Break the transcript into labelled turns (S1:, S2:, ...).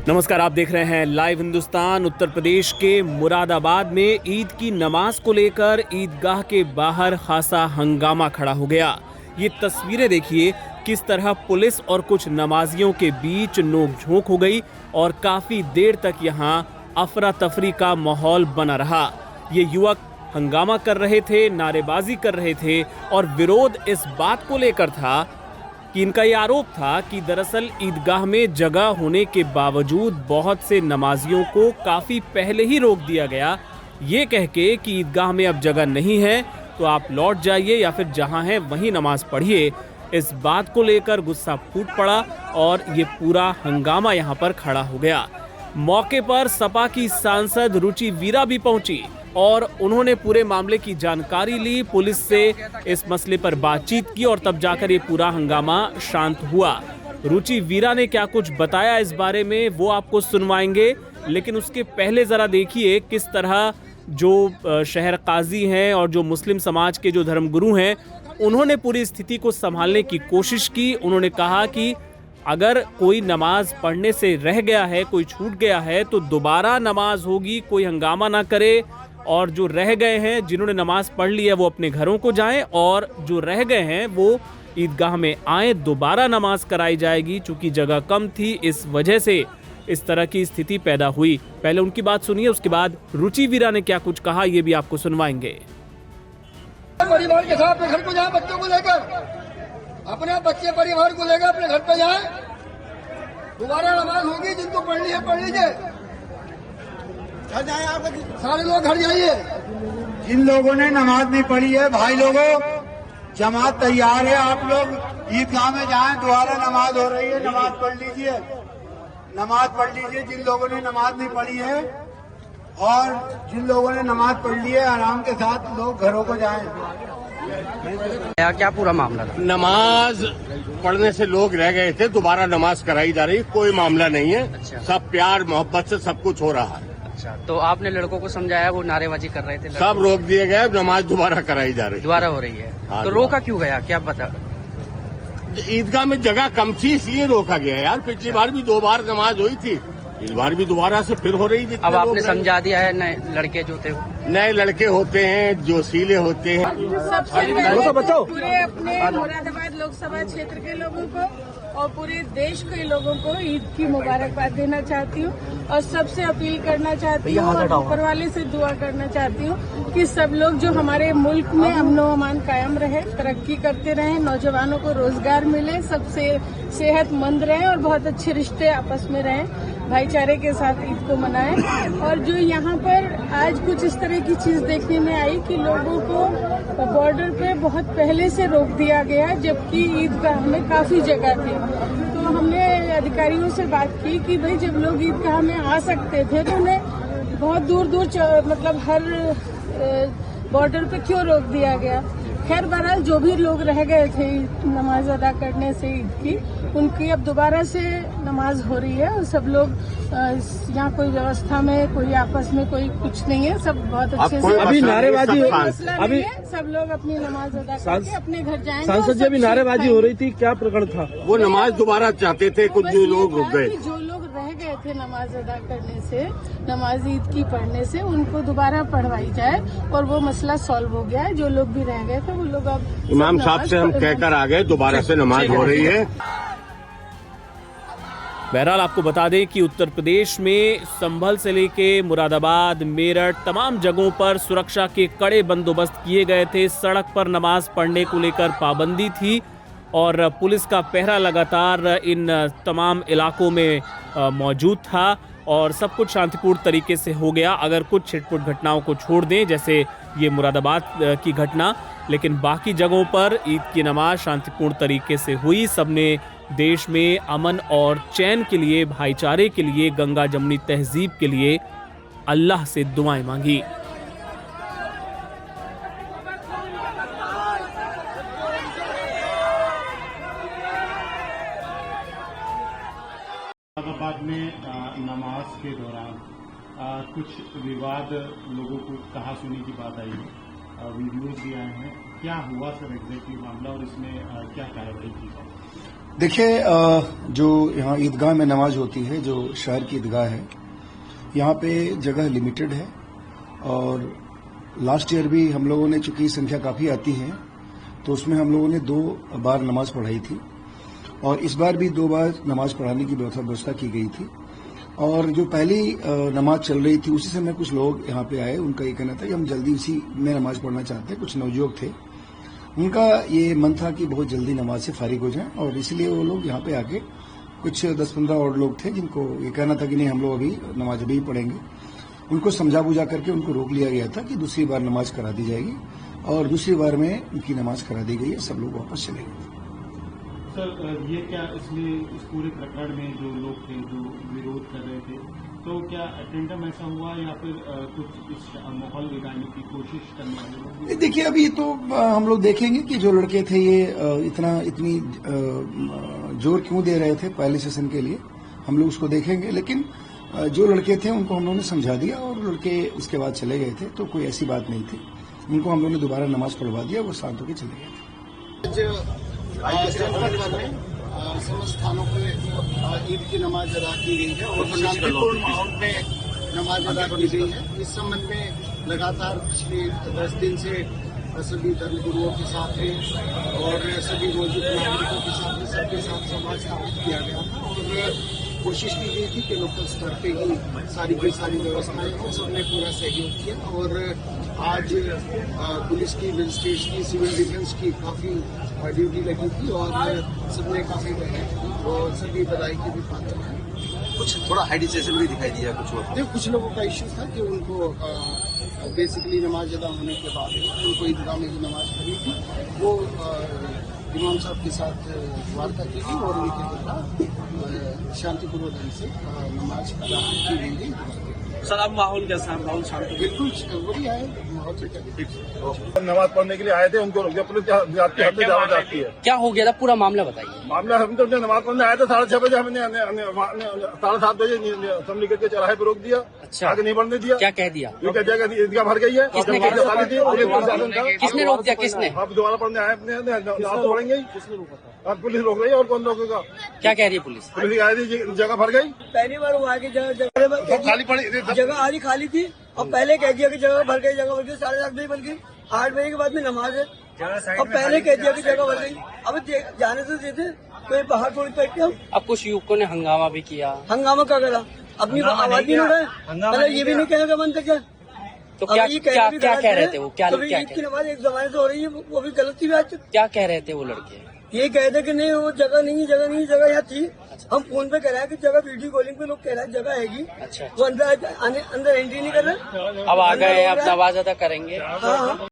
S1: नमस्कार, आप देख रहे हैं लाइव हिंदुस्तान। उत्तर प्रदेश के मुरादाबाद में ईद की नमाज को लेकर ईदगाह के बाहर खासा हंगामा खड़ा हो गया। ये तस्वीरें देखिए, किस तरह पुलिस और कुछ नमाजियों के बीच नोकझोंक हो गई और काफी देर तक यहाँ अफरा तफरी का माहौल बना रहा। ये युवक हंगामा कर रहे थे, नारेबाजी कर रहे थे और विरोध इस बात को लेकर था कि इनका ये आरोप था कि दरअसल ईदगाह में जगह होने के बावजूद बहुत से नमाजियों को काफी पहले ही रोक दिया गया, ये कह के कि ईदगाह में अब जगह नहीं है तो आप लौट जाइए या फिर जहां हैं वहीं नमाज पढ़िए। इस बात को लेकर गुस्सा फूट पड़ा और ये पूरा हंगामा यहां पर खड़ा हो गया। मौके पर सपा की सांसद रुचि वीरा भी पहुंची और उन्होंने पूरे मामले की जानकारी ली, पुलिस से इस मसले पर बातचीत की और तब जाकर ये पूरा हंगामा शांत हुआ। रुचि वीरा ने क्या कुछ बताया इस बारे में वो आपको सुनवाएंगे, लेकिन उसके पहले जरा देखिए किस तरह जो शहर काजी हैं और जो मुस्लिम समाज के जो धर्मगुरु हैं उन्होंने पूरी स्थिति को संभालने की कोशिश की। उन्होंने कहा कि अगर कोई नमाज पढ़ने से रह गया है, कोई छूट गया है तो दोबारा नमाज होगी, कोई हंगामा ना करे और जो रह गए हैं, जिन्होंने नमाज पढ़ ली है वो अपने घरों को जाएं और जो रह गए हैं वो ईदगाह में आए, दोबारा नमाज कराई जाएगी। चूंकि जगह कम थी इस वजह से इस तरह की स्थिति पैदा हुई। पहले उनकी बात सुनिए, उसके बाद रुचि वीरा ने क्या कुछ कहा ये भी आपको सुनवाएंगे।
S2: परिवार के साथ अपने घर को जाए, बच्चों को लेकर, अपने बच्चे परिवार को लेकर अपने घर पे जाए, दोबारा नमाज होगी, जिनको पढ़नी है पढ़ लीजिए, घर जाए, आप सारे लोग घर जाइए।
S3: जिन लोगों ने नमाज नहीं पढ़ी है भाई लोगों, जमात तैयार है, आप लोग ईदगाह में जाएं, दोबारा नमाज हो रही है, नमाज पढ़ लीजिए, नमाज पढ़ लीजिए। जिन लोगों ने नमाज नहीं पढ़ी है और जिन लोगों ने नमाज पढ़ ली है, आराम के साथ लोग घरों को जाएं।
S4: क्या पूरा मामला था?
S5: नमाज पढ़ने से लोग रह गए थे, दोबारा नमाज कराई जा रही, कोई मामला नहीं है।
S4: अच्छा।
S5: सब प्यार मोहब्बत से सब कुछ हो रहा है।
S4: अच्छा, तो आपने लड़कों को समझाया, वो नारेबाजी कर रहे थे,
S5: सब रोक दिए गए, नमाज दोबारा कराई जा रही,
S4: दोबारा हो रही है।
S5: हाँ,
S4: तो रोका क्यों गया, क्या पता?
S5: ईदगाह में जगह कम थी इसलिए रोका गया यार। पिछली बार भी 2 बार नमाज हुई थी, इस बार भी दोबारा से फिर हो रही थी।
S4: अब आपने समझा दिया है, नए लड़के जो थे,
S5: नए लड़के होते हैं, जोशीले होते हैं।
S6: सबसे पहले पूरे अपने मुरादाबाद लोकसभा क्षेत्र के लोगों को और पूरे देश के लोगों को ईद की मुबारकबाद देना चाहती हूँ और सबसे अपील करना चाहती हूँ और ऊपर वाले से दुआ करना चाहती हूँ कि सब लोग जो हमारे मुल्क में अमन व अमान कायम रहे, तरक्की करते रहें, नौजवानों को रोजगार मिले, सबसे सेहतमंद रहें और बहुत अच्छे रिश्ते आपस में रहें, भाईचारे के साथ ईद को मनाएं। और जो यहाँ पर आज कुछ इस तरह की चीज देखने में आई कि लोगों को बॉर्डर पे बहुत पहले से रोक दिया गया, जबकि ईदगाह में काफी जगह थी। तो हमने अधिकारियों से बात की कि भाई जब लोग ईदगाह में आ सकते थे तो उन्हें बहुत दूर दूर मतलब हर बॉर्डर पे क्यों रोक दिया गया। खैर बहरहाल जो भी लोग रह गए थे नमाज अदा करने से ईद की, उनकी अब दोबारा से नमाज हो रही है और सब लोग यहाँ कोई व्यवस्था में, कोई आपस में कोई कुछ नहीं है, सब बहुत अच्छे से।
S5: अभी नारेबाजी
S6: अभी सब लोग अपनी नमाज अदा करके अपने घर जाएंगे।
S7: सांसद जी, अभी नारेबाजी हो रही थी, क्या प्रकरण था?
S5: वो नमाज दोबारा चाहते थे, कुछ जो लोग रुक गए।
S6: जो लोग रह गए थे नमाज अदा करने से, नमाज ईद की पढ़ने से, उनको दोबारा पढ़वाई जाए और वो मसला सॉल्व हो गया है। जो लोग भी रह गए थे वो लोग अब
S5: इमाम साहब से हम कहकर आ गए, दोबारा से नमाज हो रही है।
S1: बहरहाल आपको बता दें कि उत्तर प्रदेश में संभल से लेके मुरादाबाद, मेरठ तमाम जगहों पर सुरक्षा के कड़े बंदोबस्त किए गए थे। सड़क पर नमाज पढ़ने को लेकर पाबंदी थी और पुलिस का पहरा लगातार इन तमाम इलाकों में मौजूद था और सब कुछ शांतिपूर्ण तरीके से हो गया। अगर कुछ छिटपुट घटनाओं को छोड़ दें, जैसे ये मुरादाबाद की घटना, लेकिन बाकी जगहों पर ईद की नमाज शांतिपूर्ण तरीके से हुई। सबने देश में अमन और चैन के लिए, भाईचारे के लिए, गंगा जमुनी तहजीब के लिए अल्लाह से दुआएं मांगी।
S8: मुरादाबाद में नमाज के दौरान कुछ विवाद, लोगों को कहा सुनी की बात आई है, वीडियोज भी आए हैं। क्या हुआ सर एग्जैक्टली मामला और इसमें क्या कार्रवाई की?
S9: देखिए, जो यहाँ ईदगाह में नमाज होती है, जो शहर की ईदगाह है, यहाँ पे जगह लिमिटेड है और लास्ट ईयर भी हम लोगों ने, चूंकि संख्या काफी आती है, तो उसमें हम लोगों ने 2 बार नमाज पढ़ाई थी और इस बार भी 2 बार नमाज पढ़ाने की व्यवस्था की गई थी। और जो पहली नमाज चल रही थी उसी समय कुछ लोग यहाँ पे आए, उनका ये कहना था कि हम जल्दी उसी में नमाज पढ़ना चाहते हैं। कुछ नवयुवक थे, उनका ये मन था कि बहुत जल्दी नमाज से फारिग हो जाएं और इसलिए वो लोग यहाँ पे आके, कुछ 10-15 और लोग थे जिनको ये कहना था कि नहीं, हम लोग अभी नमाज अभी पढ़ेंगे। उनको समझा बुझा करके उनको रोक लिया गया था कि दूसरी बार नमाज करा दी जाएगी और दूसरी बार में उनकी नमाज करा दी गई है, सब लोग वापस चले गए।
S8: सर, ये क्या इसमें इस पूरे प्रकरण में जो लोग थे जो विरोध कर रहे थे, तो क्या अटेंडम ऐसा हुआ या फिर कुछ इस माहौल बिगाड़ने की कोशिश करने वाले?
S9: देखिए, अभी तो हम लोग देखेंगे कि जो लड़के थे ये इतनी जोर क्यों दे रहे थे पहले सेशन के लिए, हम लोग उसको देखेंगे। लेकिन जो लड़के थे उनको हम लोगों ने समझा दिया और लड़के उसके बाद चले गए थे, तो कोई ऐसी बात नहीं थी। उनको हम लोगों ने दोबारा नमाज पढ़वा दिया, वो शांत होकर चले गए थे।
S3: समस्त स्थानों पर ईद की नमाज अदा की गई है और शांतिपूर्ण माहौल में नमाज अदा की गई है। इस संबंध में लगातार पिछले 10 दिन से सभी धर्म गुरुओं के साथ में और सभी मौजूद नागरिकों के साथ में सबके साथ संवाद स्थापित किया गया था और कोशिश की गई थी कि लोकल स्तर पे ही सारी की सारी व्यवस्थाएं हों। सबने पूरा सहयोग किया और आज पुलिस की, मजिस्ट्रेट की, सिविल डिफेंस की काफी ड्यूटी लगी थी और सबने काफी और सभी बधाई की भी पात्र हैं।
S10: कुछ थोड़ा हाइडिसेशन भी दिखाई दिया
S3: कुछ लोगों का इश्यू था कि उनको बेसिकली नमाज अदा होने के बाद उनको ईदगाह में ही नमाज पढ़ी थी। वो इमाम साहब के साथ वार्ता की गई और उनके द्वारा शांतिपूर्वक ढंग से नमाज अदा की गई थी।
S10: सर, अब माहौल कैसा है? माहौल शांत?
S3: बिल्कुल बढ़िया है माहौल।
S7: नमाज पढ़ने के लिए आए थे, उनको रोक दिया पुलिस। जाती है।
S4: क्या हो गया था, पूरा मामला बताइए।
S7: मामला, हम तो नमाज पढ़ने आए थे 6:30 बजे, हमने 7:30 बजे असेंबली करके चौराहे पर रोक दिया।
S4: अच्छा,
S7: आगे नहीं बढ़ने दिया।
S4: क्या कह दिया?
S7: ये कह दिया कि ईदगाह भर गई है।
S4: किसने रोक दिया? किसने?
S7: आप दोबारा पढ़ने आए अपने, नमाज तो पढ़ेंगे ही। अब पुलिस रोक रही है और कौन रोकेगा?
S4: क्या कह रही है पुलिस?
S7: पुलिस आई थी, जगह भर गई।
S2: पहली बार हुआ कि जगह
S7: खाली पड़ी,
S2: जगह आधी खाली थी और पहले कह दिया कि जगह भर गई, 7:30 बजे बन गई। 8 बजे के बाद में नमाज है और पहले कह दिया कि जगह भर गई। अब जाने से देते कोई बाहर थोड़ी बैठ के हम।
S4: अब कुछ युवकों ने हंगामा भी किया।
S2: हंगामा क्या करा? अपनी आवाज नहीं उठाए, मतलब ये भी नहीं कहने का मन था क्या?
S4: तो क्या कह रहे थे वो? क्या
S2: ईद की नमाज एक जमाने से हो रही है, वो भी गलत थी। आज
S4: क्या कह रहे थे वो लड़के?
S2: ये कह रहे कि नहीं, वो जगह नहीं, जगह यहाँ थी। हम फोन पे कह रहे हैं कि जगह, वीडियो कॉलिंग पे लोग कह रहे हैं जगह हैगी।
S4: अच्छा,
S2: वो अंदर एंट्री नहीं कर रहे।
S4: अब आ गए, अब नमाज अदा करेंगे।
S2: हाँ।